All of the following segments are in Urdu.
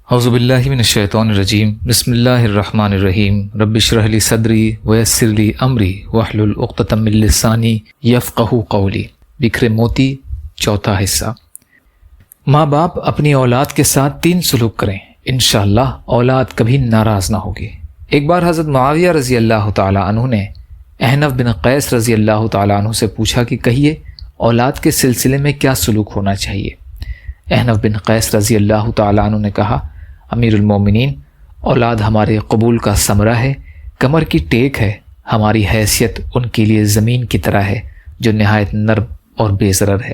اعوذ باللہ من الشیطان الرجیم بسم اللہ الرحمن الرحیم رب اشرح لی صدری ویسر لی امری واحلل عقدۃ من لسانی یفقہوا قولی۔ بکھرے موتی، چوتھا حصہ۔ ماں باپ اپنی اولاد کے ساتھ 3 سلوک کریں، انشاءاللہ اولاد کبھی ناراض نہ ہوگی۔ ایک بار حضرت معاویہ رضی اللہ تعالی عنہ نے احنف بن قیس رضی اللہ تعالی عنہ سے پوچھا کہ کہیے اولاد کے سلسلے میں کیا سلوک ہونا چاہیے۔ احنف بن قیس رضی اللہ تعالی عنہ نے کہا، امیر المومنین، اولاد ہمارے قبول کا ثمرہ ہے، کمر کی ٹیک ہے، ہماری حیثیت ان کے لیے زمین کی طرح ہے جو نہایت نرم اور بے ضرر ہے،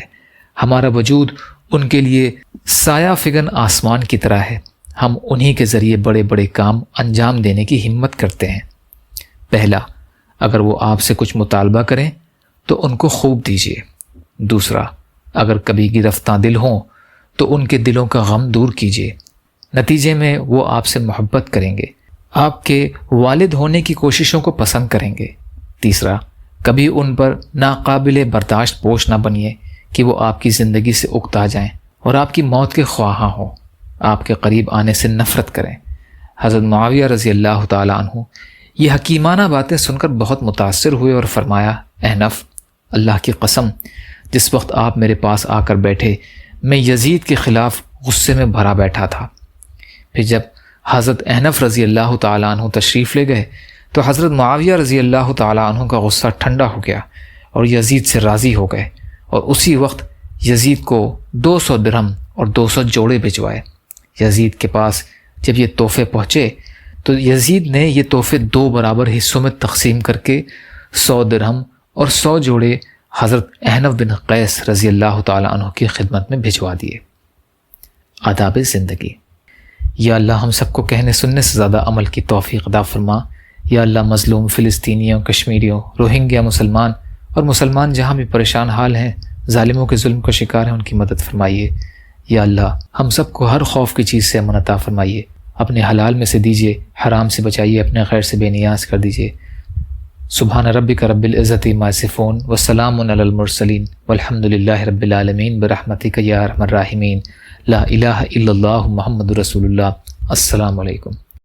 ہمارا وجود ان کے لیے سایہ فگن آسمان کی طرح ہے، ہم انہی کے ذریعے بڑے بڑے کام انجام دینے کی ہمت کرتے ہیں۔ پہلا، اگر وہ آپ سے کچھ مطالبہ کریں تو ان کو خوب دیجیے۔ دوسرا، اگر کبھی گرفتہ دل ہوں تو ان کے دلوں کا غم دور کیجیے، نتیجے میں وہ آپ سے محبت کریں گے، آپ کے والد ہونے کی کوششوں کو پسند کریں گے۔ تیسرا، کبھی ان پر ناقابل برداشت بوجھ نہ بنیے کہ وہ آپ کی زندگی سے اکتا جائیں اور آپ کی موت کے خواہاں ہوں، آپ کے قریب آنے سے نفرت کریں۔ حضرت معاویہ رضی اللہ تعالی عنہ یہ حکیمانہ باتیں سن کر بہت متاثر ہوئے اور فرمایا، احنف، اللہ کی قسم، جس وقت آپ میرے پاس آ کر بیٹھے میں یزید کے خلاف غصے میں بھرا بیٹھا تھا۔ پھر جب حضرت احنف رضی اللہ تعالیٰ عنہ تشریف لے گئے تو حضرت معاویہ رضی اللہ تعالیٰ عنہ کا غصہ ٹھنڈا ہو گیا اور یزید سے راضی ہو گئے، اور اسی وقت یزید کو 200 درہم اور 200 جوڑے بھجوائے۔ یزید کے پاس جب یہ تحفے پہنچے تو یزید نے یہ تحفے 2 برابر حصوں میں تقسیم کر کے 100 درہم اور 100 جوڑے حضرت احنف بن قیس رضی اللہ تعالیٰ عنہ کی خدمت میں بھجوا دیے۔ آداب زندگی۔ یا اللہ ہم سب کو کہنے سننے سے زیادہ عمل کی توفیق عطا فرما۔ یا اللہ مظلوم فلسطینیوں، کشمیریوں، روہنگیا مسلمان اور مسلمان جہاں بھی پریشان حال ہیں، ظالموں کے ظلم کا شکار ہیں، ان کی مدد فرمائیے۔ یا اللہ ہم سب کو ہر خوف کی چیز سے امن عطا فرمائیے، اپنے حلال میں سے دیجیے، حرام سے بچائیے، اپنے خیر سے بے نیاز کر دیجیے۔ سبحان ربک رب العزت عما یصفون وسلام علی المرسلین والحمد للہ رب العالمین برحمتک یا ارحم الراحمین۔ لا الہ الا اللہ محمد رسول اللہ۔ السلام علیکم۔